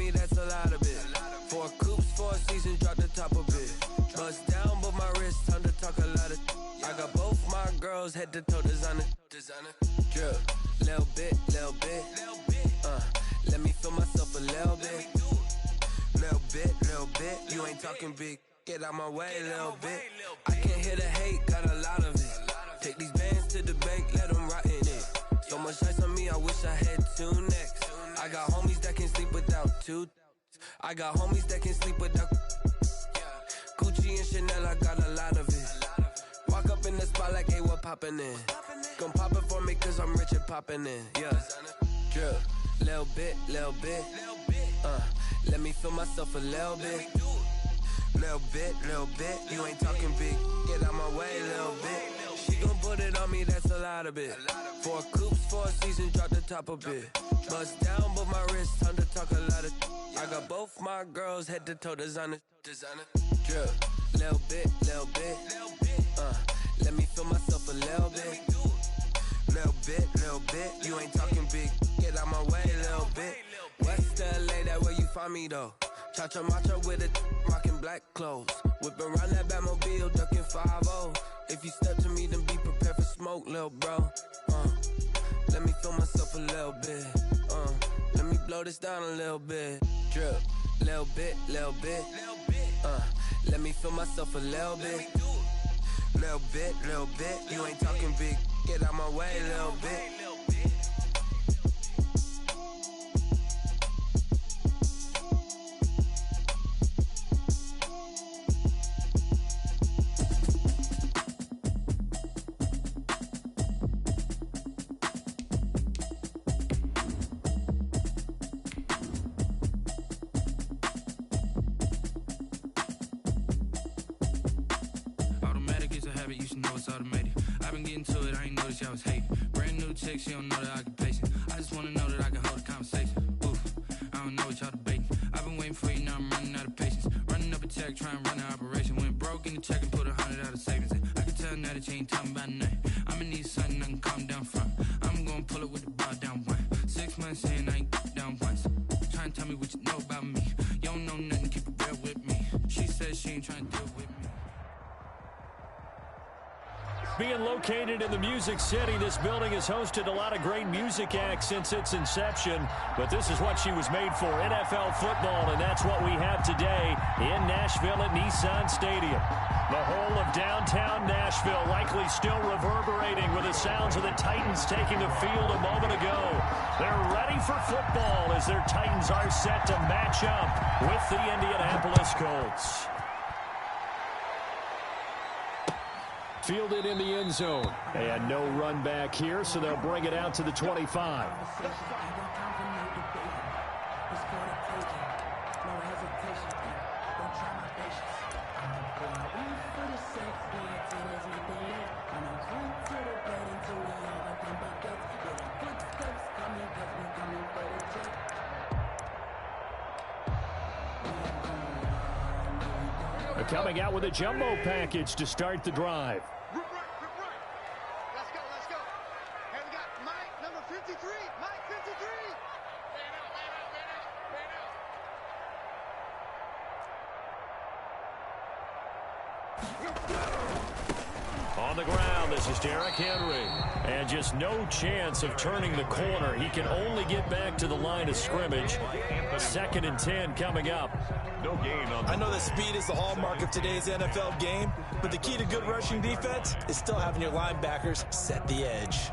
me, that's a lot of it. 4 coops, 4 seasons, drop the top of it. Bust down, but my wrist, time to talk a lot of. I got both my girls, head to toe designer. Drip, little bit. Let me feel myself a little bit. Little bit. You ain't talking big. Get out my way, little bit. I can't hear the hate, got a lot of it. Take these bands to the bank, let them rot in it. So much ice on me, I wish I had 2 necks. I got homies that can sleep without 2. I got homies that can sleep without Gucci and Chanel, I got a lot of it. Walk up in the spot like, hey, what poppin' in? Gon' pop it for me cause I'm rich and poppin' in, yeah. Drip, little bit. Let me feel myself a little bit. Little bit. You ain't talking big. Get out my way, little bit. She gon' put it on me, that's a lot of it. 4 coops, 4 seasons, drop the top of it. Bust down, but my wrist, time to talk a lot of. I got both my girls, head to toe designer. Drip, little bit. Let me feel myself a little bit. Little bit. You ain't talking big. Get out my way, little bit. West LA, that where you find me though. Cha-cha matcha with a rockin' black clothes. Whip around that Batmobile, ducking 5-0. If you step to me, then be prepared for smoke, lil' bro. Let me feel myself a little bit. Let me blow this down a little bit. Drip, little bit. Let me feel myself a little bit. Little bit. You ain't talking big. Get out my way, little bit. She don't know the occupation. I just wanna know that I can hold a conversation. Oof, I don't know what y'all debating. I've been waiting for you, now I'm running out of patience. Running up a check, trying to run an operation. Went broke in the check and put 100 out of savings in. I can tell now that you ain't talking about nothing. I'ma need something I can calm down from. I'm gonna pull it with the bar down one. 6 months in, I ain't down once. Trying to tell me what you know about me. You don't know nothing, keep it real with me. She says she ain't trying to deal with me. Being located in the Music City, this building has hosted a lot of great music acts since its inception. But this is what she was made for, NFL football, and that's what we have today in Nashville at Nissan Stadium. The whole of downtown Nashville likely still reverberating with the sounds of the Titans taking the field a moment ago. They're ready for football as their Titans are set to match up with the Indianapolis Colts. Fielded in the end zone. And no run back here, so they'll bring it out to the 25. Coming out with a jumbo package to start the drive. Let's go. And we got Mike, number 53. Mike, 53. On the ground, this is Derrick Henry. And just no chance of turning the corner. He can only get back to the line of scrimmage. 2nd and 10 coming up. No gain on. I know that speed is the hallmark of today's NFL game, but the key to good rushing defense is still having your linebackers set the edge.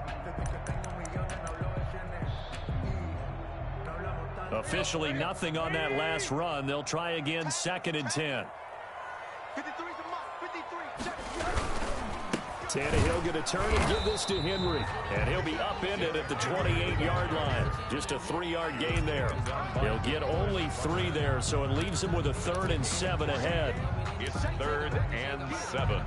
Officially nothing on that last run. They'll try again, 2nd and 10. 53's a mark. 53. Tannehill going to turn and give this to Henry. And he'll be upended at the 28-yard line. Just a 3-yard gain there. He'll get only 3 there, so it leaves him with a 3rd and 7 ahead. It's 3rd and 7.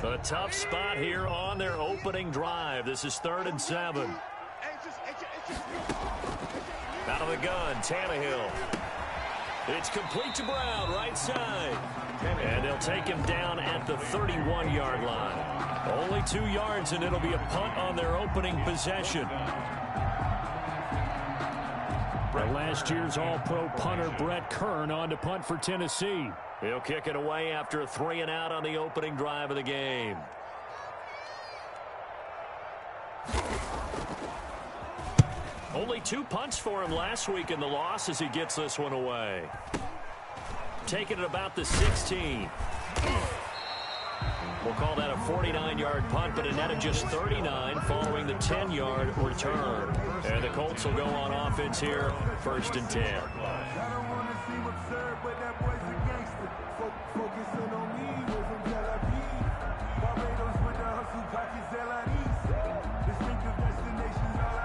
A tough spot here on their opening drive. This is 3rd and 7. Out Out of the gun, Tannehill. It's complete to Brown, right side. And they'll take him down at the 31-yard line. Only 2 yards, and it'll be a punt on their opening possession. Last year's All-Pro punter Brett Kern on to punt for Tennessee. He'll kick it away after a 3-and-out on the opening drive of the game. Only 2 punts for him last week in the loss as he gets this one away. Taking it about the 16. We'll call that a 49-yard punt, but a net of just 39 following the 10-yard return. And the Colts will go on offense here, 1st and 10.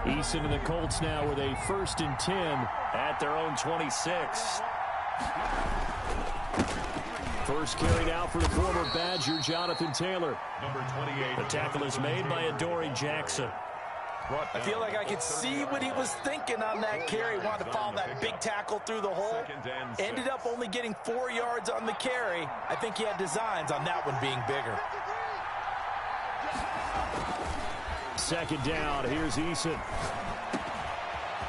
Eason and the Colts now with a 1st and 10 at their own 26. First carried out for the former Badger, Jonathan Taylor. Number 28. The tackle is made by Adoree Jackson. I feel like I could see what he was thinking on that carry. Wanted to follow that big tackle through the hole. Ended up only getting 4 yards on the carry. I think he had designs on that one being bigger. 2nd down. Here's Eason.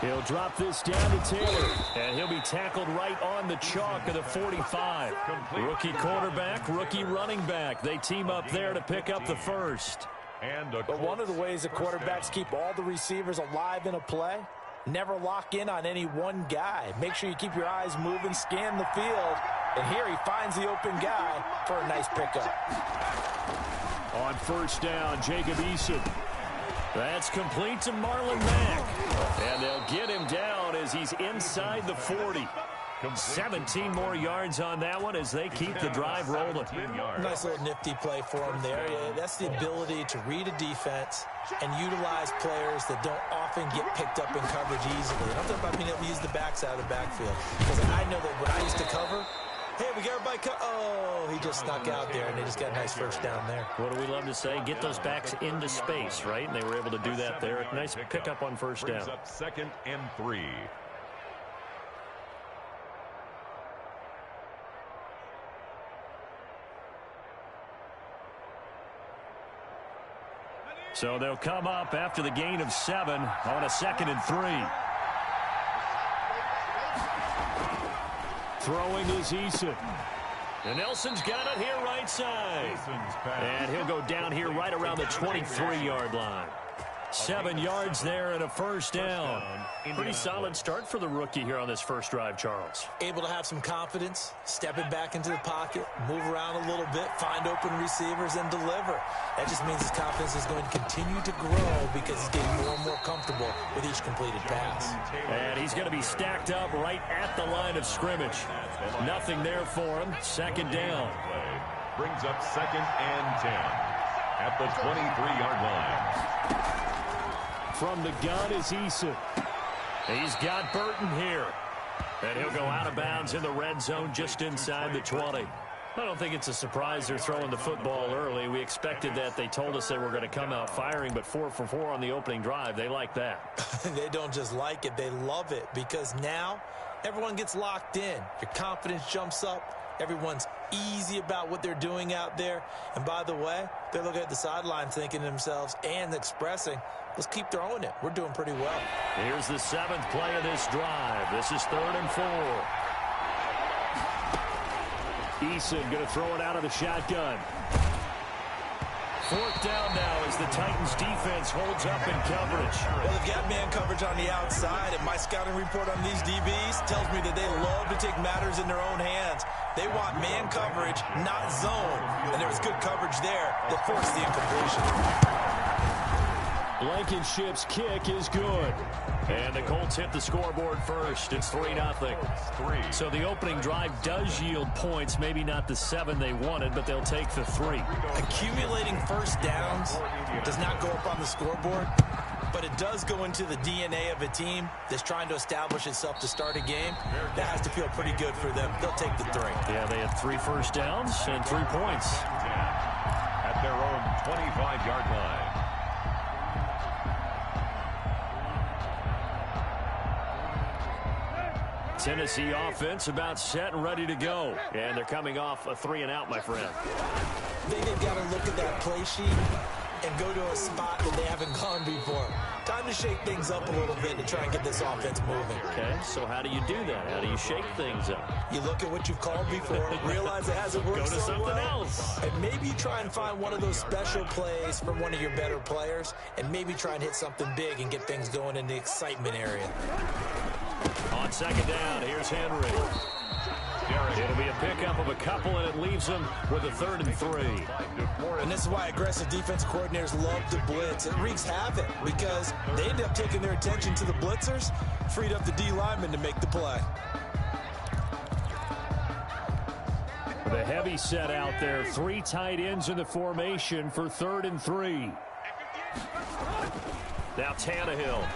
He'll drop this down to Taylor, and he'll be tackled right on the chalk of the 45. Rookie quarterback, rookie running back. They team up there to pick up the first. But one of the ways that quarterbacks keep all the receivers alive in a play, never lock in on any one guy. Make sure you keep your eyes moving, scan the field, and here he finds the open guy for a nice pickup. On 1st down, Jacob Eason. That's complete to Marlon Mack. And they'll get him down as he's inside the 40. 17 more yards on that one as they keep the drive rolling. Nice little nifty play for him there. Yeah, that's the ability to read a defense and utilize players that don't often get picked up in coverage easily. I'm talking about being able to use the backside of the backfield. Because I know that when I used to cover, hey, we got everybody oh, he just snuck out there, and they just got a nice 1st down there. What do we love to say? Get those backs into space, right? And they were able to do that there. Nice pickup on 1st down. Up 2nd and 3. So they'll come up after the gain of 7 on a 2nd and 3. Throwing is Eason. And Nelson's got it here right side. And he'll go down here right around the 23-yard line. 7 yards there and a 1st down. Pretty solid start for the rookie here on this first drive, Charles. Able to have some confidence, stepping back into the pocket, move around a little bit, find open receivers, and deliver. That just means his confidence is going to continue to grow because he's getting more and more comfortable with each completed pass. And he's going to be stacked up right at the line of scrimmage. Nothing there for him. 2nd down. Brings up 2nd and 10 at the 23-yard line. From the gun is Eason. He's got Burton here. And he'll go out of bounds in the red zone just inside the 20. I don't think it's a surprise they're throwing the football early. We expected that. They told us they were going to come out firing, but 4 for 4 on the opening drive. They like that. They don't just like it. They love it because now everyone gets locked in. Your confidence jumps up. Everyone's easy about what they're doing out there. And by the way, they're looking at the sideline thinking to themselves and expressing, let's keep throwing it. We're doing pretty well. Here's the 7th play of this drive. This is 3rd and 4. Eason going to throw it out of the shotgun. 4th down now as the Titans defense holds up in coverage. Well, they've got man coverage on the outside, and my scouting report on these DBs tells me that they love to take matters in their own hands. They want man coverage, not zone. And there was good coverage there that forced the incompletion. Blankenship's kick is good. And the Colts hit the scoreboard first. It's 3-0. So the opening drive does yield points. Maybe not the 7 they wanted, but they'll take the 3. Accumulating 1st downs does not go up on the scoreboard, but it does go into the DNA of a team that's trying to establish itself to start a game. That has to feel pretty good for them. They'll take the 3. Yeah, they had 3 1st downs and 3 points. At their own 25-yard line. Tennessee offense about set and ready to go. And they're coming off a 3-and-out, my friend. I think they've got to look at that play sheet and go to a spot that they haven't gone before. Time to shake things up a little bit to try and get this offense moving. Okay, so how do you do that? How do you shake things up? You look at what you've called before, realize it hasn't worked Go to so something well, else. and maybe try and find one of those special plays from one of your better players, and maybe try and hit something big and get things going in the excitement area. On second down, here's Henry. It'll be a pickup of a couple, and it leaves them with a 3rd and 3. And this is why aggressive defense coordinators love to blitz. It wreaks havoc because they end up taking their attention to the blitzers, freed up the D lineman to make the play. With a heavy set out there, 3 tight ends in the formation for 3rd and 3. Now Tannehill.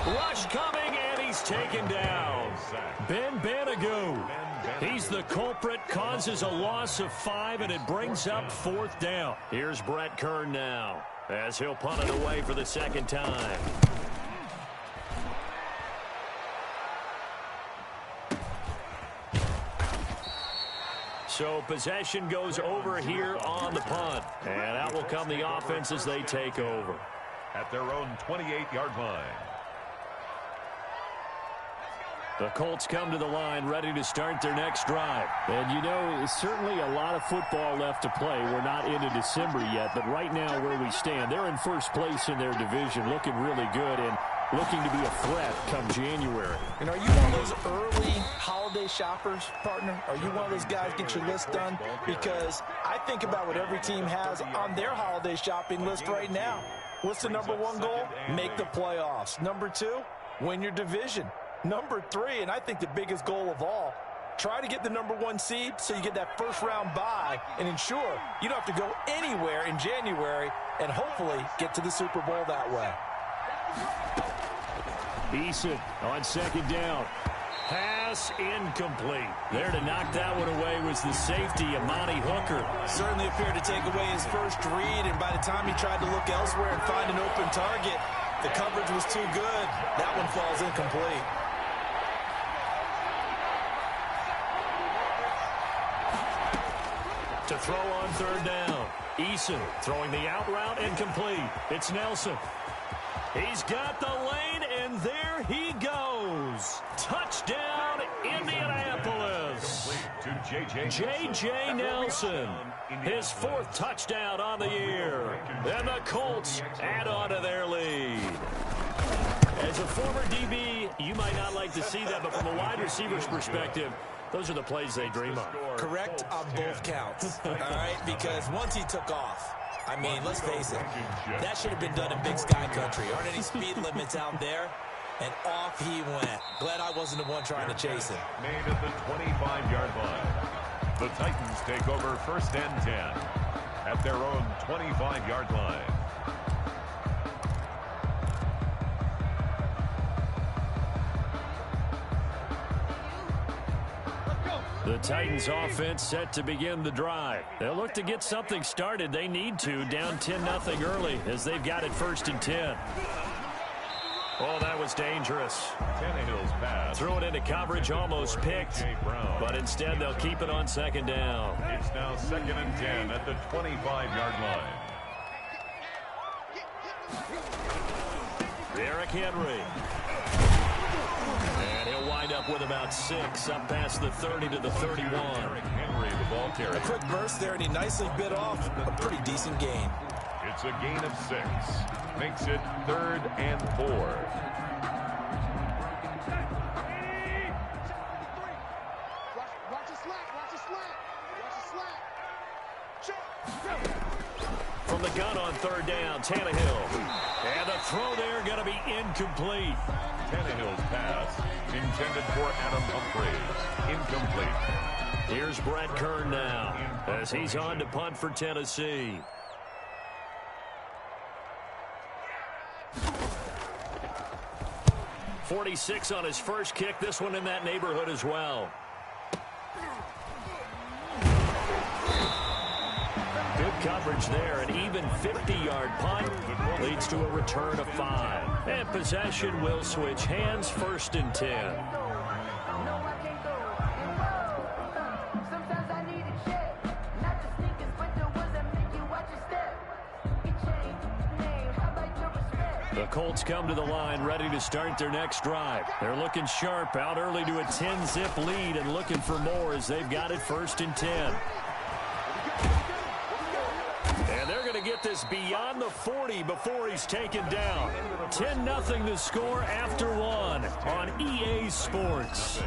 Rush coming, and he's taken down. Ben Banogu. He's the culprit, causes a loss of 5, and it brings up 4th down. Here's Brett Kern now, as he'll punt it away for the 2nd time. So possession goes over here on the punt. And out will come the offense as they take over. At their own 28-yard line. The Colts come to the line ready to start their next drive. And, you know, certainly a lot of football left to play. We're not into December yet, but right now where we stand, they're in first place in their division, looking really good and looking to be a threat come January. And are you one of those early holiday shoppers, partner? Are you one of those guys get your list done? Because I think about what every team has on their holiday shopping list right now. What's the number 1 goal? Make the playoffs. Number 2, win your division. Number 3, and I think the biggest goal of all, try to get the number 1 seed so you get that first-round bye and ensure you don't have to go anywhere in January and hopefully get to the Super Bowl that way. Eason on second down. Pass incomplete. There to knock that one away was the safety, Amani Hooker. Certainly appeared to take away his first read, and by the time he tried to look elsewhere and find an open target, the coverage was too good. That one falls incomplete. To throw on 3rd down. Eason throwing the out route incomplete. It's Nelson. He's got the lane, and there he goes. Touchdown, Indianapolis. J.J. Nelson, his 4th touchdown on the year. And the Colts add on to their lead. As a former DB, you might not like to see that, but from a wide receiver's perspective, those are the plays they dream of. Correct on both counts, all right? Because once he took off, I mean, let's face it, that should have been done in Big Sky Country. Aren't any speed limits out there? And off he went. Glad I wasn't the one trying to chase him. Made at the 25-yard line. The Titans take over 1st and 10 at their own 25-yard line. The Titans offense set to begin the drive. They'll look to get something started. They need to, down 10-0 early as they've got it 1st and 10. Oh, that was dangerous. Tannehill's pass. Threw it into coverage, almost picked, but instead they'll keep it on 2nd down. It's now 2nd and 10 at the 25-yard line. Derrick Henry. And he'll wind up with about 6, up past the 30 to the 31. Derrick Henry, the ball carrier. A quick burst there, and he nicely bit off a pretty decent gain. It's a gain of 6. Makes it 3rd and 4. Watch a slant, watch a slant, watch a slant. From the gun on 3rd down, Tannehill. And the throw there going to be incomplete. Tannehill's pass intended for Adam Humphries. Incomplete. Here's Brett Kern now as he's on to punt for Tennessee. .46 on his first kick. This one in that neighborhood as well. Good coverage there. An even 50-yard punt leads to a return of 5. And possession will switch hands 1st and 10. The Colts come to the line ready to start their next drive. They're looking sharp, out early to a 10-zip lead and looking for more as they've got it 1st and 10. And they're going to get this beyond the 40 before he's taken down. 10-0 the score after 1 on EA Sports.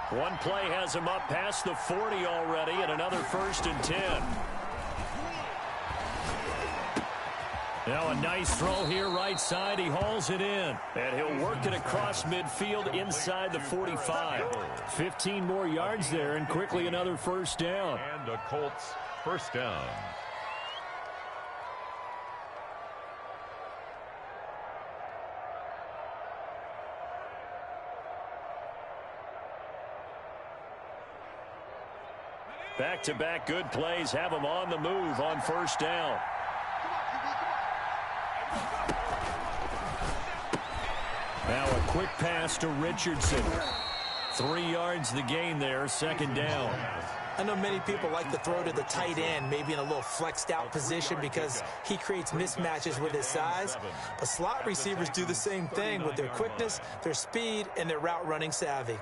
One play has him up past the 40 already and another 1st and 10. Now a nice throw here right side. He hauls it in. And he'll work it across midfield inside the 45. 15 more yards there and quickly another 1st down. And the Colts 1st down. Back-to-back good plays have him on the move on 1st down. Now a quick pass to Richardson. 3 yards the gain there, 2nd down. I know many people like to throw to the tight end, maybe in a little flexed out position because he creates mismatches with his size. But slot receivers do the same thing with their quickness, their speed, and their route running savvy.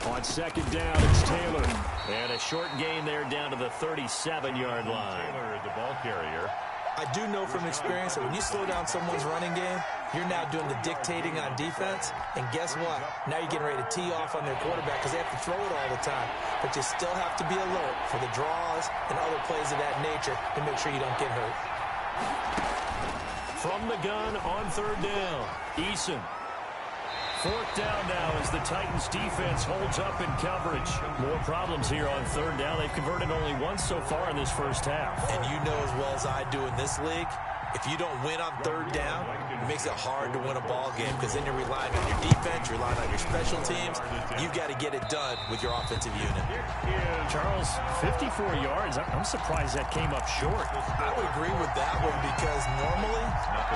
On 2nd down, it's Taylor. And a short gain there down to the 37-yard line. Taylor, the ball carrier. I do know from experience that when you slow down someone's running game, you're now doing the dictating on defense. And guess what? Now you're getting ready to tee off on their quarterback because they have to throw it all the time. But you still have to be alert for the draws and other plays of that nature to make sure you don't get hurt. From the gun on 3rd down, Eason. 4th down now as the Titans defense holds up in coverage. More problems here on 3rd down. They've converted only once so far in this 1st half. And you know as well as I do in this league, if you don't win on 3rd down, it makes it hard to win a ball game because then you're relying on your defense, you're relying on your special teams. You've got to get it done with your offensive unit. Charles, 54 yards. I'm surprised that came up short. I would agree with that one because normally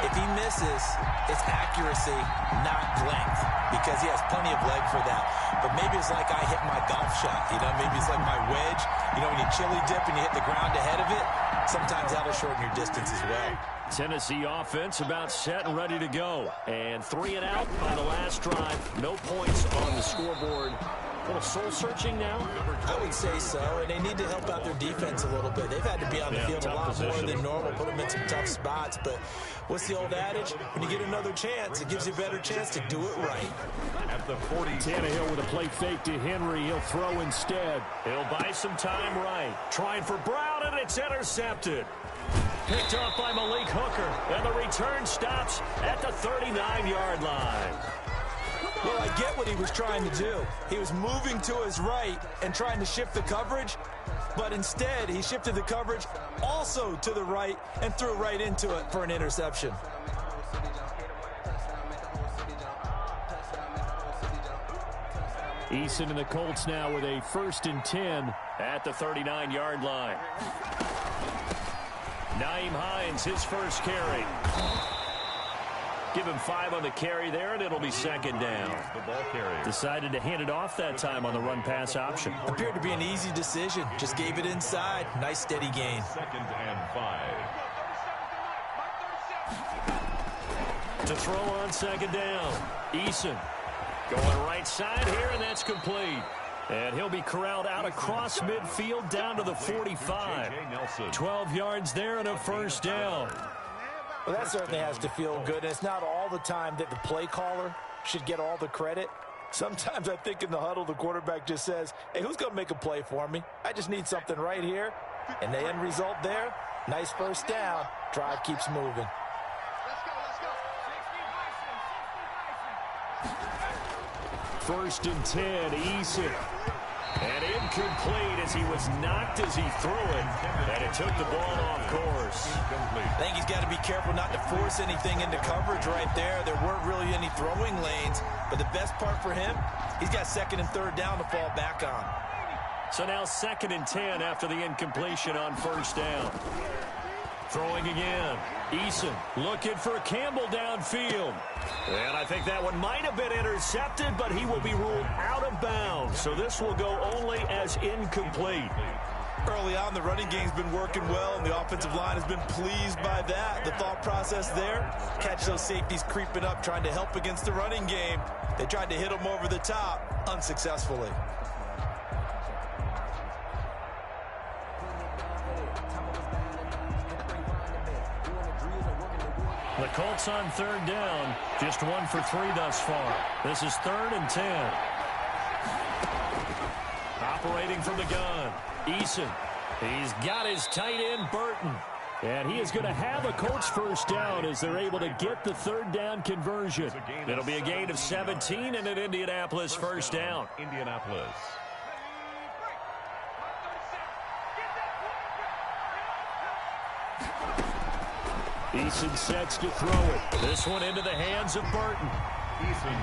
if he misses, it's accuracy, not length, because he has plenty of leg for that. But maybe it's like I hit my golf shot. You know, maybe it's like my wedge. You know, when you chili dip and you hit the ground ahead of it, sometimes that'll shorten your distance as well. Tennessee offense about set and ready to go. And 3 and out by the last drive. No points on the scoreboard. A little soul-searching now? I would say so, and they need to help out their defense a little bit. They've had to be on the field a lot more than normal, put them in some tough spots. But what's the old adage? When you get another chance, it gives you a better chance to do it right. At the 40. Tannehill with a play fake to Henry. He'll throw instead. He'll buy some time right. Trying for Brown, and it's intercepted. Picked up by Malik Hooker, and the return stops at the 39-yard line. Well, I get what he was trying to do. He was moving to his right and trying to shift the coverage, but instead he shifted the coverage also to the right and threw right into it for an interception. Eason and the Colts now with a 1st and 10 at the 39-yard line. Nyheim Hines, his first carry. Give him 5 on the carry there, and it'll be 2nd down. The ball carrier. Decided to hand it off that time on the run-pass option. Appeared to be an easy decision. Just gave it inside. Nice, steady gain. 2nd and 5. To throw on 2nd down. Eason going right side here, and that's complete. And he'll be corralled out across midfield down to the 45. 12 yards there and a 1st down. Well, that certainly has to feel good. And it's not all the time that the play caller should get all the credit. Sometimes I think in the huddle, the quarterback just says, hey, who's going to make a play for me? I just need something right here. And the end result there, nice 1st down. Drive keeps moving. First and 10, Eason. And incomplete as he was knocked as he threw it. And it took the ball off course. I think he's got to be careful not to force anything into coverage right there. There weren't really any throwing lanes. But the best part for him, he's got 2nd and 3rd down to fall back on. So now 2nd and 10 after the incompletion on 1st down. Throwing again. Eason looking for Campbell downfield. And I think that one might have been intercepted, but he will be ruled out of bounds. So this will go only as incomplete. Early on, the running game's been working well, and the offensive line has been pleased by that. The thought process there, catch those safeties creeping up, trying to help against the running game. They tried to hit them over the top, unsuccessfully. The Colts on third down, just 1 for 3 thus far. This is 3rd and 10. Operating from the gun, Eason. He's got his tight end, Burton. And he is going to have a Colts first down as they're able to get the 3rd down conversion. It'll be a gain of 17 and an Indianapolis first down. Indianapolis. Eason sets to throw it. This one into the hands of Burton.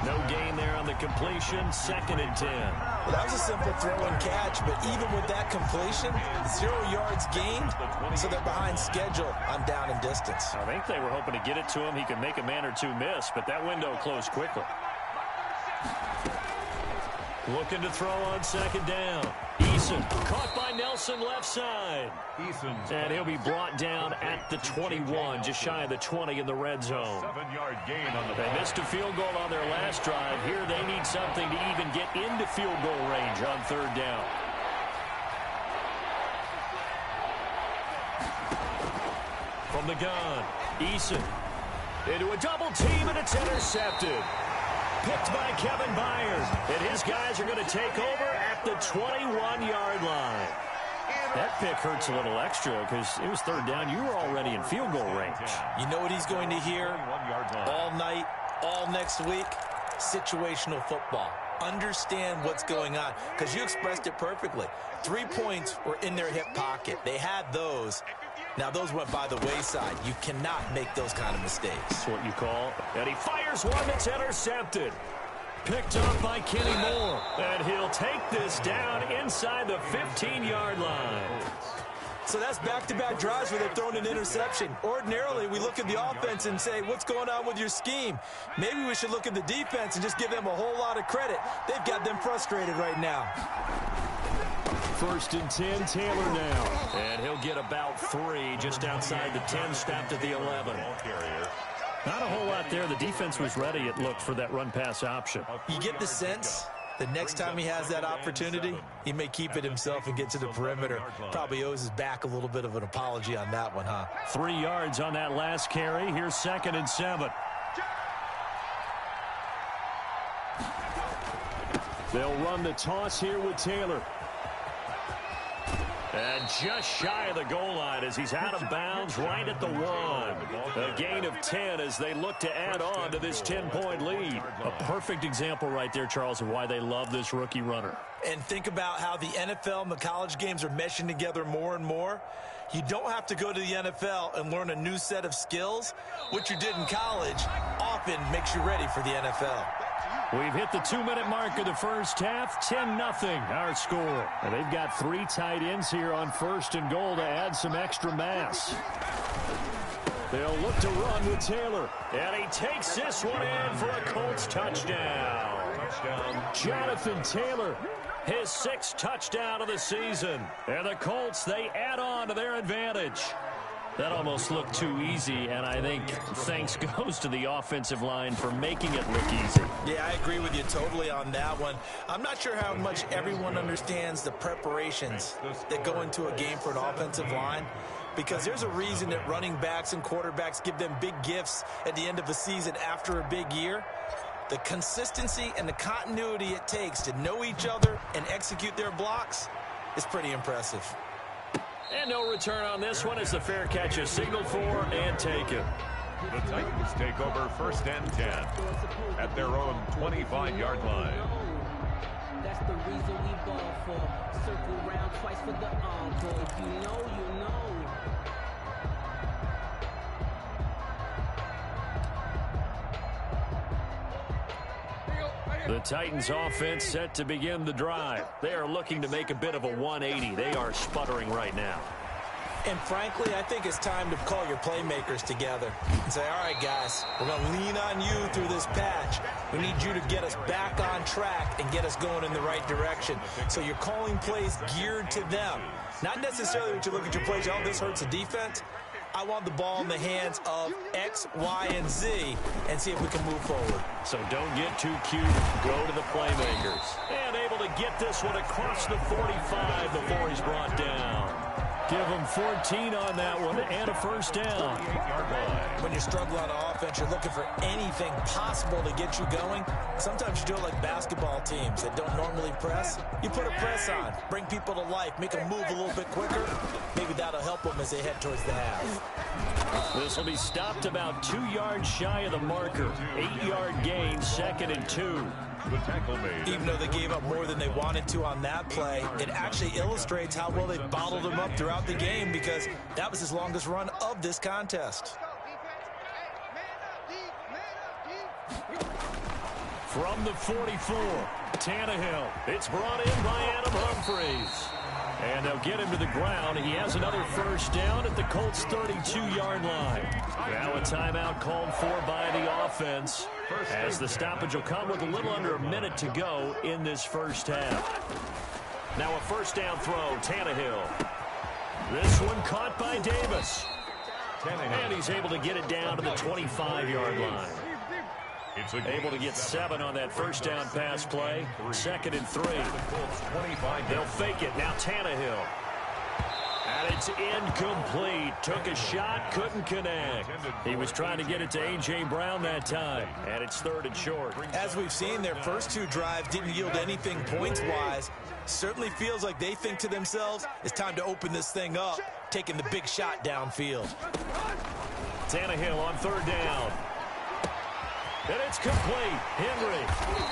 No gain there on the completion. 2nd and 10. Well, that was a simple throw and catch, but even with that completion, 0 yards gained, so they're behind schedule on down and distance. I think they were hoping to get it to him. He could make a man or two miss, but that window closed quickly. Looking to throw on 2nd down. Eason caught by Nelson left side. And he'll be brought down at the 21, just shy of the 20 in the red zone. 7-yard gain on the They play. missed a field goal on their last drive. Here they need something to even get into field goal range on 3rd down. From the gun, Eason into a double team, and it's intercepted. Picked by Kevin Byard. And his guys are going to take over at the 21-yard line. That pick hurts a little extra because it was 3rd down. You were already in field goal range. You know what he's going to hear 21-yard line. all night, all next week? Situational football. Understand what's going on, because you expressed it perfectly. 3 points were in their hip pocket. They had those. Now, those went by the wayside. You cannot make those kind of mistakes. That's what you call. And he fires one that's intercepted. Picked up by Kenny Moore. And he'll take this down inside the 15-yard line. So that's back-to-back drives where they've thrown an interception. Ordinarily, we look at the offense and say, what's going on with your scheme? Maybe we should look at the defense and just give them a whole lot of credit. They've got them frustrated right now. 1st and 10, Taylor now. And he'll get about 3 just outside the 10, stopped at the 11. Not a whole lot there. The defense was ready, it looked, for that run-pass option. You get the sense the next time he has that opportunity, he may keep it himself and get to the perimeter. Probably owes his back a little bit of an apology on that one, huh? 3 yards on that last carry. Here's 2nd and 7. They'll run the toss here with Taylor. And just shy of the goal line as he's out of bounds right at the 1. A gain of 10 as they look to add on to this 10-point lead. A perfect example right there, Charles, of why they love this rookie runner. And think about how the NFL and the college games are meshing together more and more. You don't have to go to the NFL and learn a new set of skills. What you did in college often makes you ready for the NFL. We've hit the 2-minute mark of the first half. 10-0 our score. And they've got 3 tight ends here on 1st and goal to add some extra mass. They'll look to run with Taylor. And he takes this one in for a Colts touchdown. Jonathan Taylor, his 6th touchdown of the season. And the Colts, they add on to their advantage. That almost looked too easy, and I think thanks goes to the offensive line for making it look easy. Yeah, I agree with you totally on that one. I'm not sure how much everyone understands the preparations that go into a game for an offensive line, because there's a reason that running backs and quarterbacks give them big gifts at the end of the season after a big year. The consistency and the continuity it takes to know each other and execute their blocks is pretty impressive. And no return on this one as the fair catch is signaled for and taken. The Titans take over 1st and 10 at their own 25-yard line. That's the reason we ball for. Circle round twice for the encore. If you know, you know. The Titans offense set to begin the drive. They are looking to make a bit of a 180. They are sputtering right now. And frankly, I think it's time to call your playmakers together and say, all right, guys, we're going to lean on you through this patch. We need you to get us back on track and get us going in the right direction. So you're calling plays geared to them. Not necessarily when you look at your plays, oh, this hurts the defense. I want the ball in the hands of X, Y, and Z and see if we can move forward. So don't get too cute. Go to the playmakers. And able to get this one across the 45 before he's brought down. Give him 14 on that one and a first down. When you struggle on offense, you're looking for anything possible to get you going. Sometimes you do it like basketball teams that don't normally press. You put a press on, bring people to life, make them move a little bit quicker. Maybe that'll help them as they head towards the half. This will be stopped about 2 yards shy of the marker. 8-yard gain, 2nd and 2. The tackle made. Even though they gave up more than they wanted to on that play, it actually illustrates how well they bottled them up throughout the game because that was his longest run of this contest. From the 44, Tannehill. It's brought in by Adam Humphries. And they'll get him to the ground. He has another first down at the Colts' 32-yard line. Now a timeout called for by the offense as the stoppage will come with a little under a minute to go in this first half. Now a first down throw, Tannehill. This one caught by Davis. And he's able to get it down to the 25-yard line. Able to get 7 on that first down pass play. 2nd and 3. They'll fake it. Now Tannehill. And it's incomplete. Took a shot, couldn't connect. He was trying to get it to A.J. Brown that time. And it's 3rd and short. As we've seen, their first 2 drives didn't yield anything points-wise. Certainly feels like they think to themselves, it's time to open this thing up, taking the big shot downfield. Tannehill on 3rd down. And it's complete. Henry.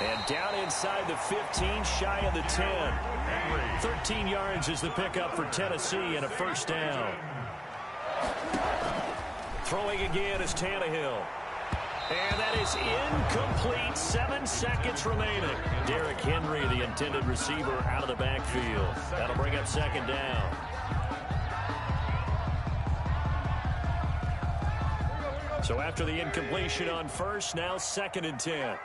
And down inside the 15, shy of the 10. 13 yards is the pickup for Tennessee and a first down. Throwing again is Tannehill. And that is incomplete. 7 seconds remaining. Derrick Henry, the intended receiver, out of the backfield. That'll bring up 2nd down. So after the incompletion on first, now 2nd and 10.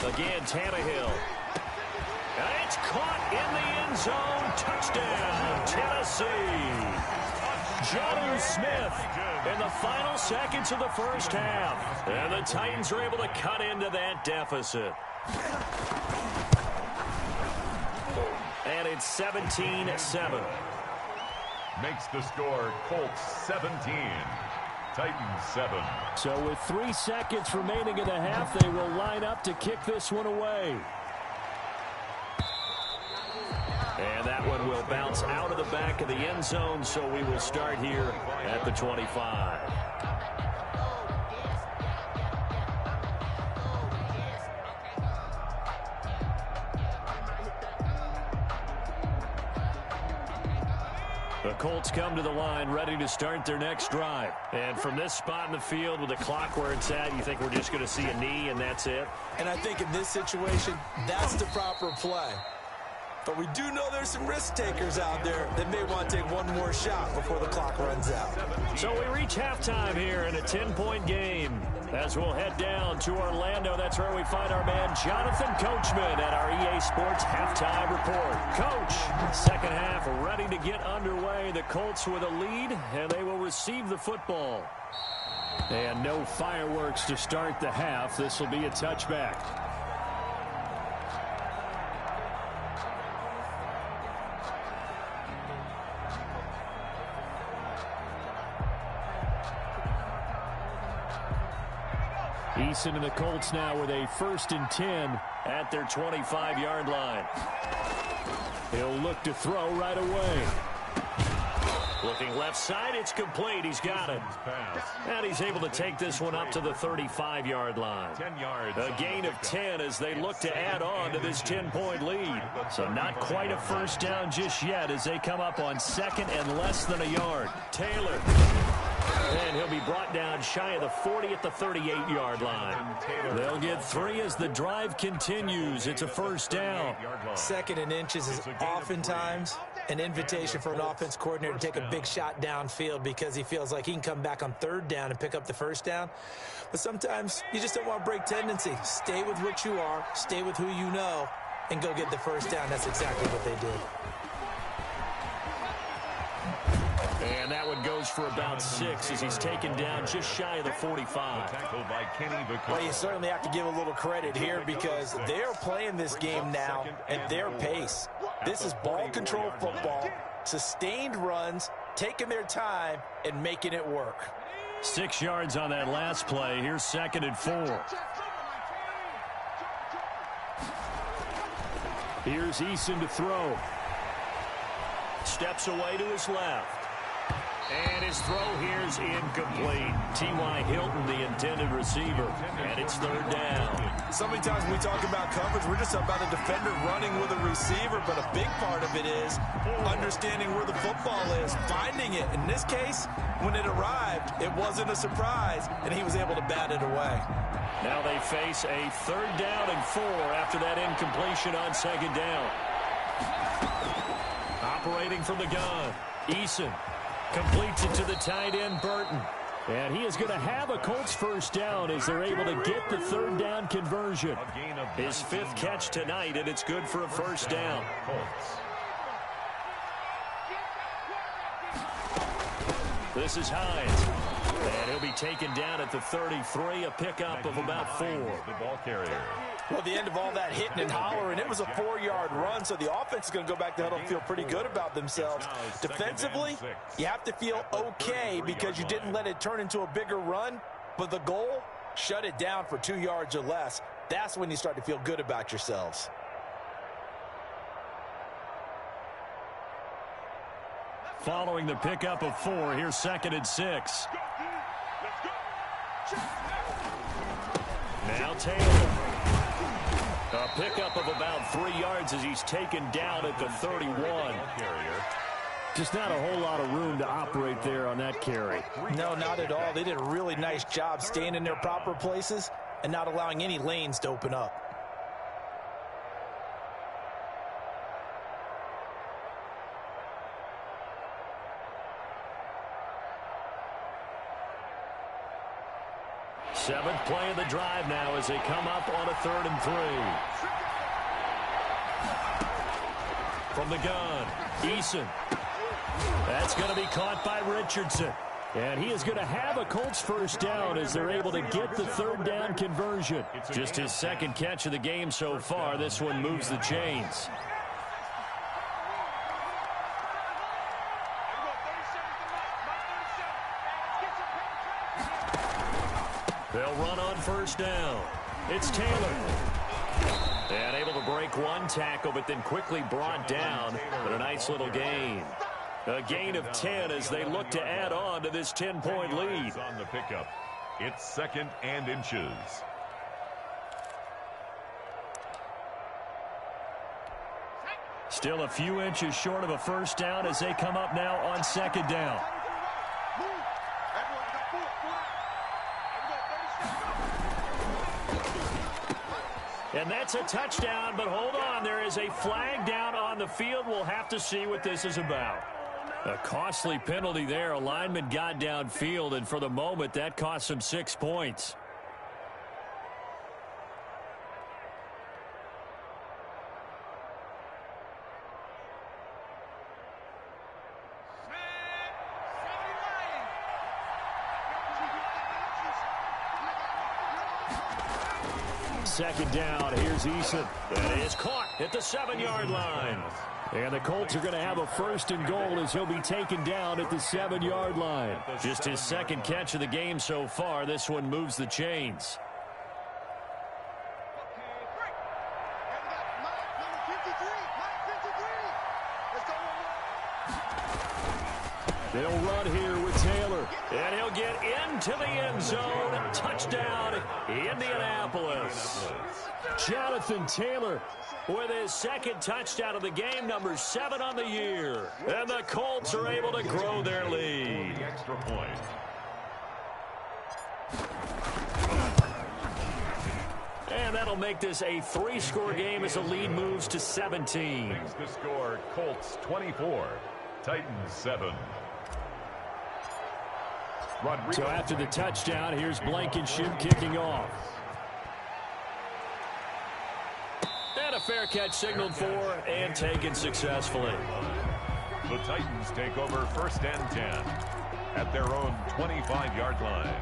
Again, Tannehill. And it's caught in the end zone. Touchdown, Tennessee. Jonnu Smith in the final seconds of the first half. And the Titans are able to cut into that deficit. And it's 17-7. Makes the score Colts 17, Titans 7. So with 3 seconds remaining in the half, they will line up to kick this one away. And that one will bounce out of the back of the end zone, so we will start here at the 25. The Colts come to the line ready to start their next drive. And from this spot in the field with the clock where it's at, you think we're just going to see a knee and that's it? And I think in this situation, that's the proper play. But we do know there's some risk takers out there that may want to take one more shot before the clock runs out. So we reach halftime here in a 10-point game. As we'll head down to Orlando, that's where we find our man Jonathan Coachman at our EA Sports Halftime Report. Coach, second half ready to get underway. The Colts with a lead, and they will receive the football. And no fireworks to start the half. This will be a touchback. Eason and the Colts now with a 1st and 10 at their 25-yard line. He'll look to throw right away. Looking left side, it's complete. He's got it. And he's able to take this one up to the 35-yard line. 10 yards. A gain of 10 as they look to add on to this 10-point lead. So not quite a first down just yet as they come up on 2nd and less than a yard. Taylor. And he'll be brought down shy of the 40 at the 38-yard line. They'll get 3 as the drive continues. It's a first down. 2nd and inches is oftentimes an invitation for an offense coordinator to take a big shot downfield because he feels like he can come back on third down and pick up the first down. But sometimes you just don't want to break tendency. Stay with what you are, stay with who you know, and go get the first down. That's exactly what they did. And that one goes for about 6 as he's taken down just shy of the 45. Tackled by Kenny Vaccaro. Well, you certainly have to give a little credit here because they're playing this game now at their pace. This is ball control football, sustained runs, taking their time, and making it work. 6 yards on that last play. Here's 2nd and 4. Here's Eason to throw. Steps away to his left. And his throw here is incomplete. T.Y. Hilton, the intended receiver. And it's 3rd down. So many times when we talk about coverage, we're just about a defender running with a receiver, but a big part of it is understanding where the football is, finding it. In this case, when it arrived, it wasn't a surprise, and he was able to bat it away. Now they face a 3rd down and 4 after that incompletion on 2nd down. Operating from the gun, Eason completes it to the tight end, Burton. And he is going to have a Colts first down as they're able to get the 3rd down conversion. His 5th catch tonight, and it's good for a first down. This is Hines. And he'll be taken down at the 33, a pickup of about 4. The ball carrier. Well, the end of all that hitting and hollering, it was a 4-yard run, so the offense is going to go back to huddle and feel pretty good about themselves. Defensively, you have to feel okay because you didn't let it turn into a bigger run, but the goal, shut it down for 2 yards or less. That's when you start to feel good about yourselves. Following the pickup of 4, here's 2nd and 6. Now Taylor. A pickup of about 3 yards as he's taken down at the 31. Just not a whole lot of room to operate there on that carry. No, not at all. They did a really nice job staying in their proper places and not allowing any lanes to open up. Seventh play of the drive now as they come up on a 3rd and 3. From the gun, Eason. That's going to be caught by Richardson. And he is going to have a Colts first down as they're able to get the 3rd down conversion. Just his 2nd catch of the game so far. This one moves the chains. They'll run on first down. It's Taylor. And able to break one tackle, but then quickly brought down. But a nice little gain. A gain of 10 as they look to add on to this 10-point lead. On the pickup. It's 2nd and inches. Still a few inches short of a first down as they come up now on 2nd down. And that's a touchdown, but hold on. There is a flag down on the field. We'll have to see what this is about. A costly penalty there. A lineman got downfield, and for the moment, that cost him 6 points. Second down, here's Eason. And it is caught at the 7-yard line. And the Colts are going to have a 1st and goal as he'll be taken down at the 7-yard line. Just his 2nd catch of the game so far. This one moves the chains. They'll run here with Taylor. And he'll get into the end zone. Touchdown, Indianapolis. Jonathan Taylor with his 2nd touchdown of the game, number 7 on the year. And the Colts are able to grow their lead. Extra point. And that'll that'll make this a 3-score game as the lead moves to 17. Makes the score Colts 24, Titans 7. Rodrigo. So after the touchdown, here's Blankenship kicking off. And a fair catch signaled for and taken successfully. The Titans take over 1st and 10 at their own 25-yard line.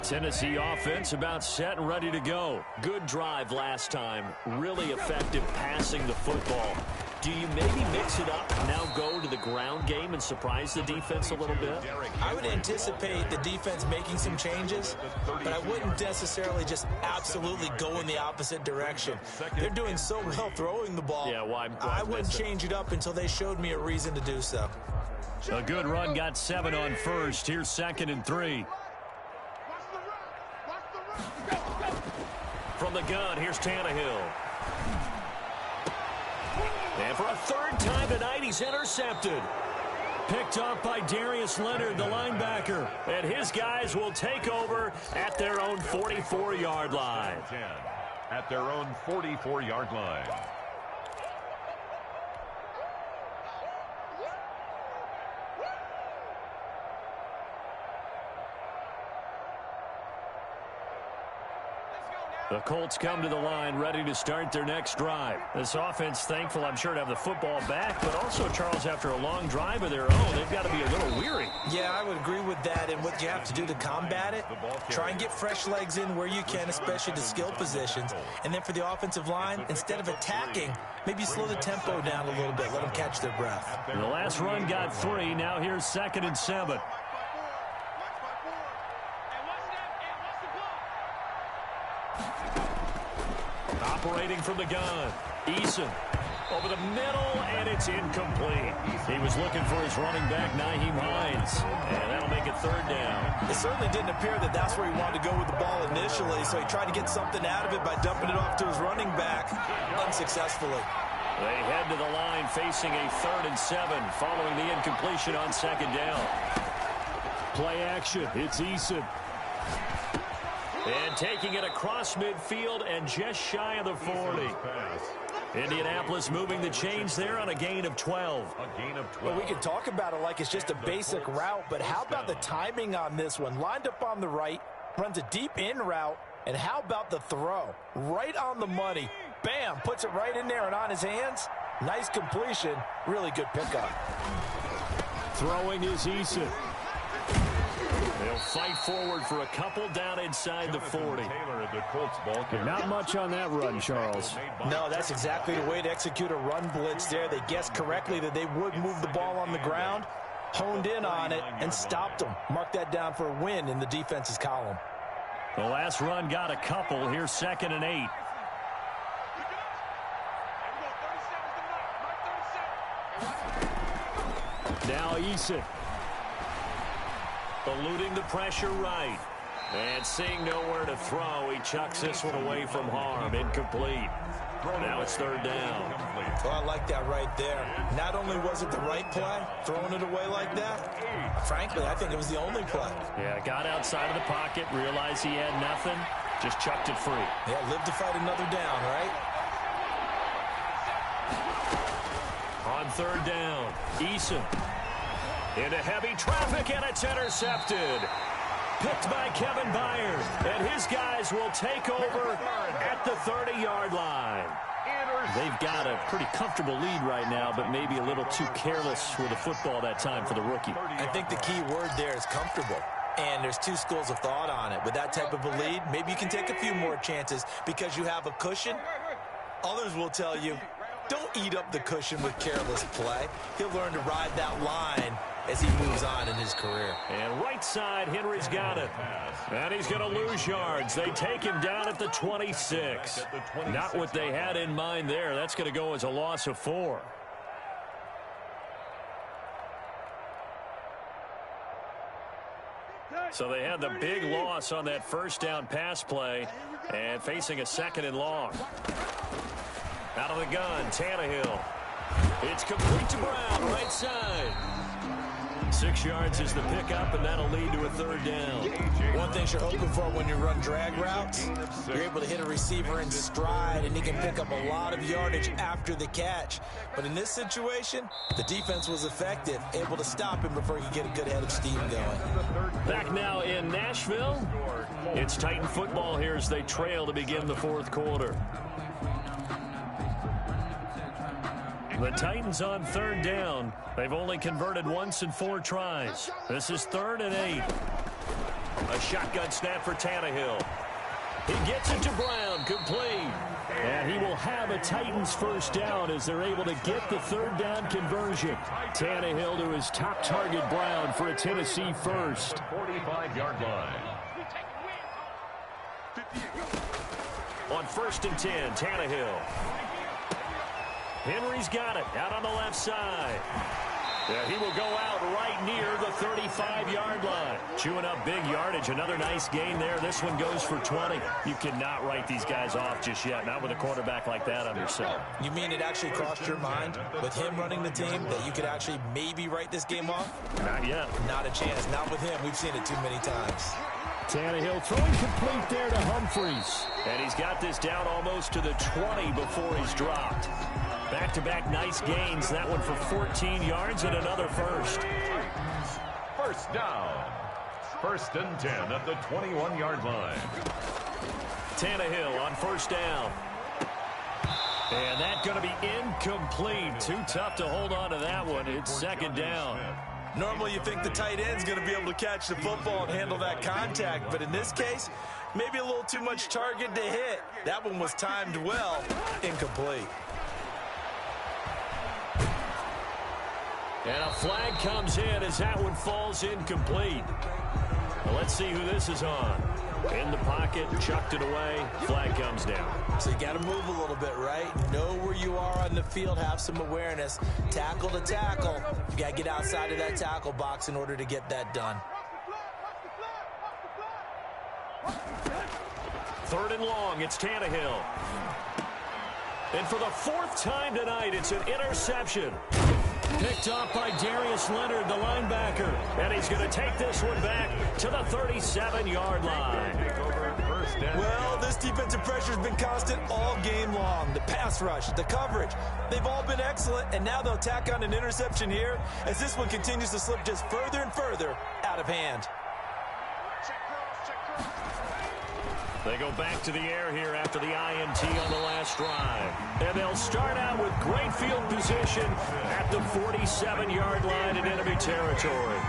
Tennessee offense about set and ready to go. Good drive last time. Really effective passing the football. Do you maybe mix it up, now go to the ground game and surprise the defense a little bit? I would anticipate the defense making some changes, but I wouldn't necessarily just absolutely go in the opposite direction. They're doing so well throwing the ball. Yeah, I wouldn't change it up until they showed me a reason to do so. A good run got 7 on first. Here's 2nd and 3. From the gun, here's Tannehill. And for a 3rd time tonight, he's intercepted. Picked up by Darius Leonard, the linebacker. And his guys will take over at their own 44-yard line. At their own 44-yard line. The Colts come to the line ready to start their next drive. This offense thankful, I'm sure, to have the football back, but also, Charles, after a long drive of their own, they've got to be a little weary. Yeah, I would agree with that, and what you have to do to combat it, try and get fresh legs in where you can, especially the skill positions. And then for the offensive line, instead of attacking, maybe slow the tempo down a little bit, let them catch their breath. And the last run got 3. Now here's 2nd and 7. Operating from the gun, Eason over the middle, and it's incomplete. He was looking for his running back, Nyheim Hines, and that'll make it 3rd down. It certainly didn't appear that that's where he wanted to go with the ball initially, so he tried to get something out of it by dumping it off to his running back unsuccessfully. They head to the line facing a 3rd and 7 following the incompletion on 2nd down. Play action, it's Eason. And taking it across midfield and just shy of the 40. Indianapolis moving the chains there on a gain of 12. Well, we can talk about it like it's just a basic route, but how about the timing on this one? Lined up on the right, runs a deep in route, and how about the throw? Right on the money. Bam, puts it right in there and on his hands. Nice completion, really good pickup. Throwing is Eason. They'll fight forward for a couple down inside the 40. Not much on that run, Charles. No, that's exactly the way to execute a run blitz there. They guessed correctly that they would move the ball on the ground, honed in on it, and stopped them. Mark that down for a win in the defense's column. The last run got a couple. Here's 2nd and 8. Now Eason. Eluding the pressure right. And seeing nowhere to throw, he chucks this one away from harm. Incomplete. Now it's 3rd down. Oh, I like that right there. Not only was it the right play, throwing it away like that, frankly, I think it was the only play. Yeah, got outside of the pocket, realized he had nothing, just chucked it free. Yeah, live to fight another down, right? On 3rd down, Eason. Into heavy traffic, and it's intercepted. Picked by Kevin Byard, and his guys will take over at the 30-yard line. They've got a pretty comfortable lead right now, but maybe a little too careless with the football that time for the rookie. I think the key word there is comfortable. And there's two schools of thought on it. With that type of a lead, maybe you can take a few more chances because you have a cushion. Others will tell you, don't eat up the cushion with careless play. He'll learn to ride that line as he moves on in his career. And right side, Henry's got it. And he's going to lose yards. They take him down at the 26. Not what they had in mind there. That's going to go as a loss of 4. So they had the big loss on that 1st down pass play and facing a 2nd and long. Out of the gun, Tannehill. It's complete to Brown, right side. 6 yards is the pickup, and that'll lead to a third down. One thing you're hoping for when you run drag routes, you're able to hit a receiver in stride, and he can pick up a lot of yardage after the catch. But in this situation, the defense was effective, able to stop him before he could get a good head of steam going. Back now in Nashville, it's Titan football here as they trail to begin the fourth quarter. The Titans on third down. They've only converted once in 4 tries. This is 3rd and 8. A shotgun snap for Tannehill. He gets it to Brown, complete. And he will have a Titans first down as they're able to get the third down conversion. Tannehill to his top target, Brown, for a Tennessee first. 45-yard line. On 1st and 10, Tannehill. Henry's got it out on the left side. Yeah, he will go out right near the 35-yard line. Chewing up big yardage. Another nice gain there. This one goes for 20. You cannot write these guys off just yet. Not with a quarterback like that on your center. You mean it actually crossed your mind with him running the team that you could actually maybe write this game off? Not yet. Not a chance. Not with him. We've seen it too many times. Tannehill throwing complete there to Humphries. And he's got this down almost to the 20 before he's dropped. Back-to-back nice gains. That one for 14 yards and another first. First down. 1st and 10 at the 21-yard line. Tannehill on first down. And that's going to be incomplete. Too tough to hold on to that one. It's 2nd down. Normally you think the tight end's going to be able to catch the football and handle that contact, but in this case, maybe a little too much target to hit. That one was timed well. Incomplete. And a flag comes in as that one falls incomplete. Well, let's see who this is on. In the pocket, chucked it away, flag comes down. So you got to move a little bit, right? Know where you are on the field, have some awareness. Tackle to tackle. You got to get outside of that tackle box in order to get that done. 3rd and long, it's Tannehill. And for the 4th time tonight, it's an interception. Picked up by Darius Leonard, the linebacker. And he's going to take this one back to the 37-yard line. Well, this defensive pressure has been constant all game long. The pass rush, the coverage, they've all been excellent. And now they'll tack on an interception here as this one continues to slip just further and further out of hand. They go back to the air here after the INT on the last drive. And they'll start out with great field position at the 47-yard line in enemy territory.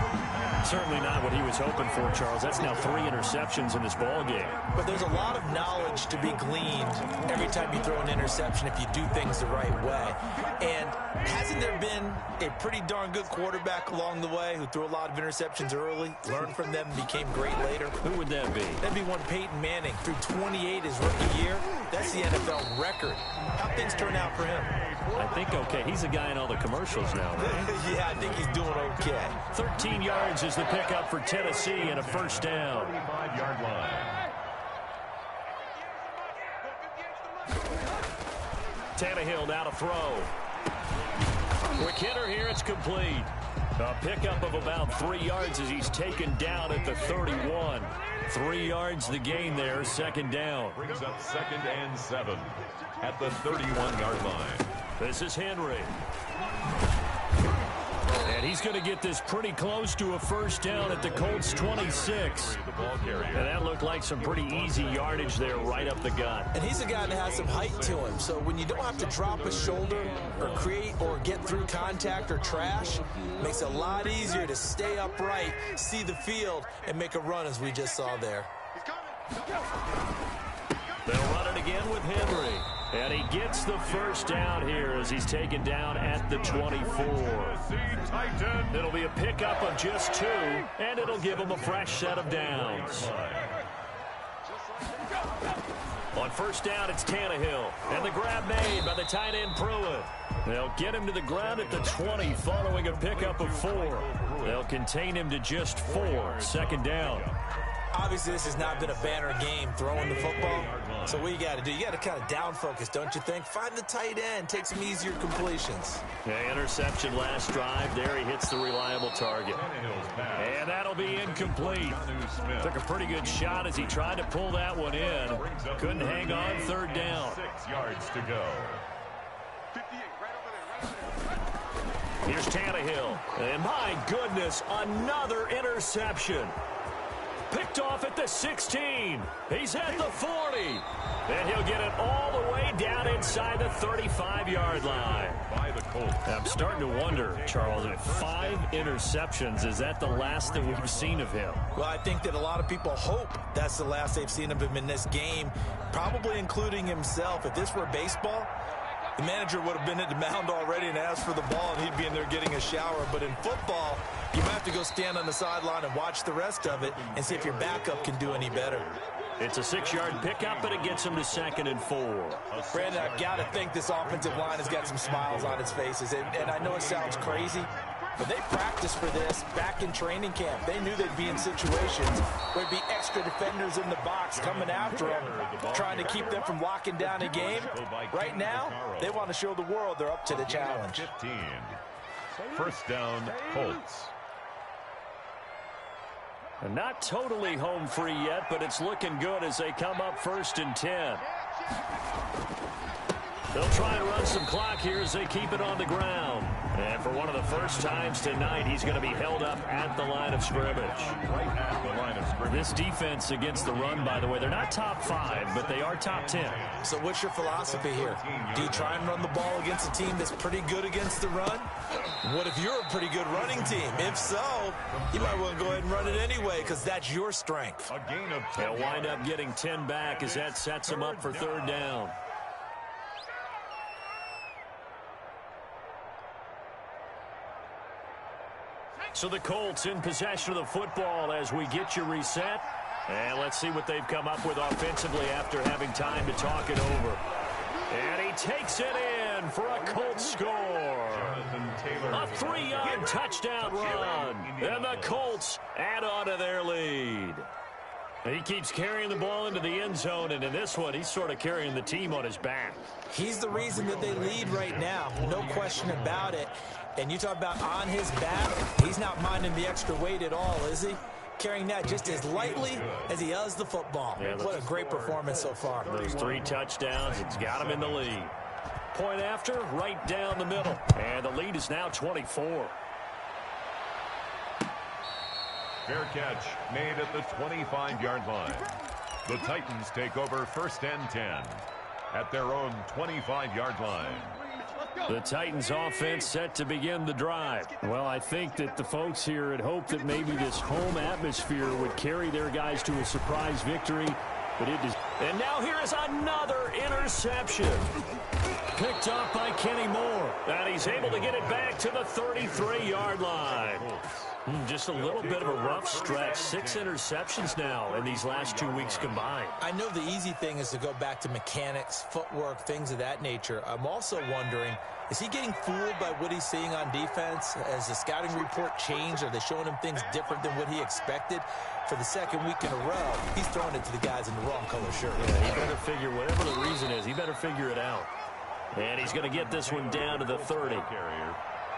Certainly not what he was hoping for, Charles. That's now 3 interceptions in this ball game. But there's a lot of knowledge to be gleaned every time you throw an interception if you do things the right way. And hasn't there been a pretty darn good quarterback along the way who threw a lot of interceptions early, learned from them, and became great later? Who would that be? That'd be one Peyton Manning. Threw 28 his rookie year. That's the NFL record. How'd things turn out for him? I think okay. He's a guy in all the commercials now, right? Yeah, I think he's doing okay. 13 yards is the pickup for Tennessee and a first down. 45-yard line. Tannehill now to throw. Quick hitter here, it's complete. A pickup of about 3 yards as he's taken down at the 31. 3 yards the gain there, 2nd down. Brings up 2nd and 7 at the 31-yard line. This is Henry. And he's going to get this pretty close to a first down at the Colts 26. And that looked like some pretty easy yardage there right up the gut. And he's a guy that has some height to him. So when you don't have to drop a shoulder or create or get through contact or trash, it makes it a lot easier to stay upright, see the field, and make a run as we just saw there. They'll run it again with Henry. And he gets the first down here as he's taken down at the 24. It'll be a pickup of just 2, and it'll give him a fresh set of downs. On first down, it's Tannehill. And the grab made by the tight end Pruitt. They'll get him to the ground at the 20 following a pickup of 4. They'll contain him to just 4. 2nd down. Obviously, this has not been a banner game throwing the football. So what you got to do, you got to kind of down focus, don't you think? Find the tight end, take some easier completions. Yeah, interception last drive. There he hits the reliable target. And that'll be incomplete. Took a pretty good shot as he tried to pull that one in. Couldn't hang on, third down. 6 yards to go. Here's Tannehill. And my goodness, another interception. Picked off at the 16. He's at the 40. And he'll get it all the way down inside the 35-yard line. By the Colts. I'm starting to wonder, Charles, if 5 interceptions, is that the last that we've seen of him? Well, I think that a lot of people hope that's the last they've seen of him in this game, probably including himself. If this were baseball, the manager would have been at the mound already and asked for the ball, and he'd be in there getting a shower. But in football, you might have to go stand on the sideline and watch the rest of it and see if your backup can do any better. It's a 6-yard pickup, but it gets him to 2nd and 4. Brandon, I've got to think this offensive line has got some smiles on its faces. And I know it sounds crazy, but they practiced for this back in training camp. They knew they'd be in situations where there'd be extra defenders in the box coming after them, trying to keep them from locking down a game. Right now, they want to show the world they're up to the challenge. 15. First down, Colts. And not totally home free yet, but it's looking good as they come up 1st and 10. They'll try and run some clock here as they keep it on the ground. And for one of the first times tonight, he's going to be held up at the line of scrimmage. Right at the line of scrimmage. This defense against the run, by the way, they're not top 5, but they are top 10. So what's your philosophy here? Do you try and run the ball against a team that's pretty good against the run? What if you're a pretty good running team? If so, you might want to go ahead and run it anyway because that's your strength. A gain of 10. They'll wind up getting 10 back as that sets them up for 3rd down. So the Colts in possession of the football as we get you reset. And let's see what they've come up with offensively after having time to talk it over. And he takes it in for a Colts score. A 3-yard touchdown run. And the Colts add on to their lead. He keeps carrying the ball into the end zone, and in this one, he's sort of carrying the team on his back. He's the reason that they lead right now, no question about it. And you talk about on his back, he's not minding the extra weight at all, is he? Carrying that just as lightly as he does the football. Yeah, what a great performance so far. Those 3 touchdowns, it's got him in the lead. Point after, right down the middle. And the lead is now 24. Fair catch made at the 25-yard line. The Titans take over 1st and 10 at their own 25-yard line. The Titans offense set to begin the drive. Well, I think that the folks here had hoped that maybe this home atmosphere would carry their guys to a surprise victory, but it does. And now here is another interception. Picked up by Kenny Moore. And he's able to get it back to the 33-yard line. Just a little bit of a rough stretch. 6 interceptions now in these last 2 weeks combined. I know the easy thing is to go back to mechanics, footwork, things of that nature. I'm also wondering, is he getting fooled by what he's seeing on defense? Has the scouting report changed? Are they showing him things different than what he expected? For the 2nd week in a row, he's throwing it to the guys in the wrong color shirt. Yeah, he better figure, whatever the reason is, he better figure it out. And he's going to get this one down to the 30.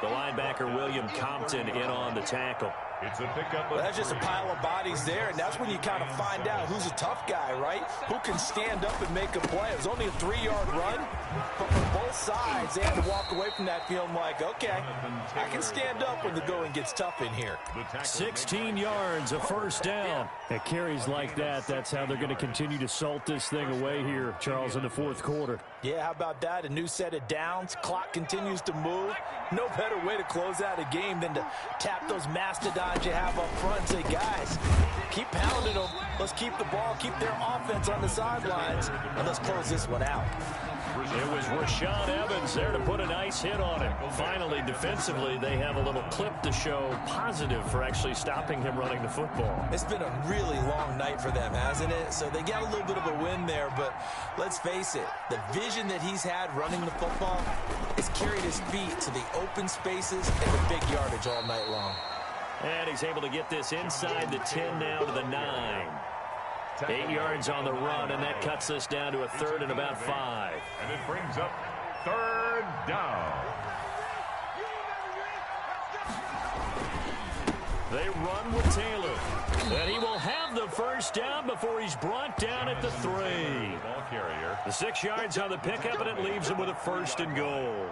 The linebacker, William Compton, in on the tackle. It's a pickup. Well, that's just a pile of bodies there, and that's when you kind of find out who's a tough guy, right? Who can stand up and make a play. It was only a 3-yard run, but for both sides, they had to walk away from that feeling like, okay, I can stand up when the going gets tough in here. 16 yards, a 1st down. At carries like that, that's how they're going to continue to salt this thing away here, Charles, in the 4th quarter. Yeah, how about that? A new set of downs. Clock continues to move. No better way to close out a game than to tap those mastodons you have up front and say, guys, keep pounding them. Let's keep the ball, keep their offense on the sidelines, and let's close this one out. It was Rashaan Evans there to put a nice hit on him. Finally, defensively, they have a little clip to show positive for actually stopping him running the football. It's been a really long night for them, hasn't it? So they got a little bit of a win there, but let's face it, the vision that he's had running the football has carried his feet to the open spaces and the big yardage all night long. And he's able to get this inside the 10 now to the 9. tackle. 8 yards on the run, and that cuts us down to a third and about 5. And it brings up third down. They run with Taylor. And he will have the first down before he's brought down at the 3. Ball carrier. The 6 yards on the pickup, and it leaves him with a first and goal.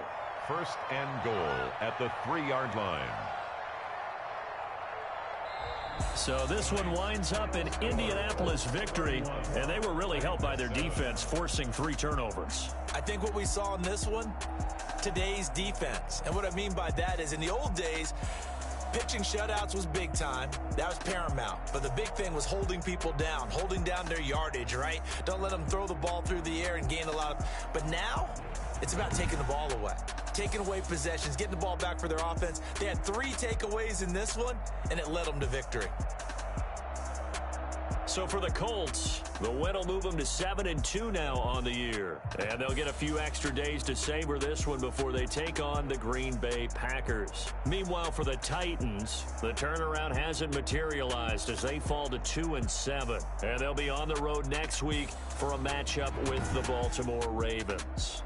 First and goal at the 3-yard line. So this one winds up an Indianapolis victory, and they were really helped by their defense, forcing 3 turnovers. I think what we saw in this one, today's defense. And what I mean by that is in the old days, pitching shutouts was big time. That was paramount. But the big thing was holding people down, holding down their yardage, right? Don't let them throw the ball through the air and gain a lot of... But now, it's about taking the ball away. Taking away possessions, getting the ball back for their offense. They had 3 takeaways in this one, and it led them to victory. So for the Colts, the win will move them to 7-2 now on the year. And they'll get a few extra days to savor this one before they take on the Green Bay Packers. Meanwhile, for the Titans, the turnaround hasn't materialized as they fall to 2-7. And they'll be on the road next week for a matchup with the Baltimore Ravens.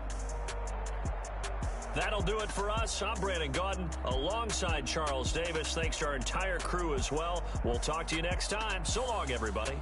That'll do it for us. I'm Brandon Gaudin alongside Charles Davis. Thanks to our entire crew as well. We'll talk to you next time. So long, everybody.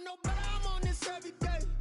No, but I'm on this every day.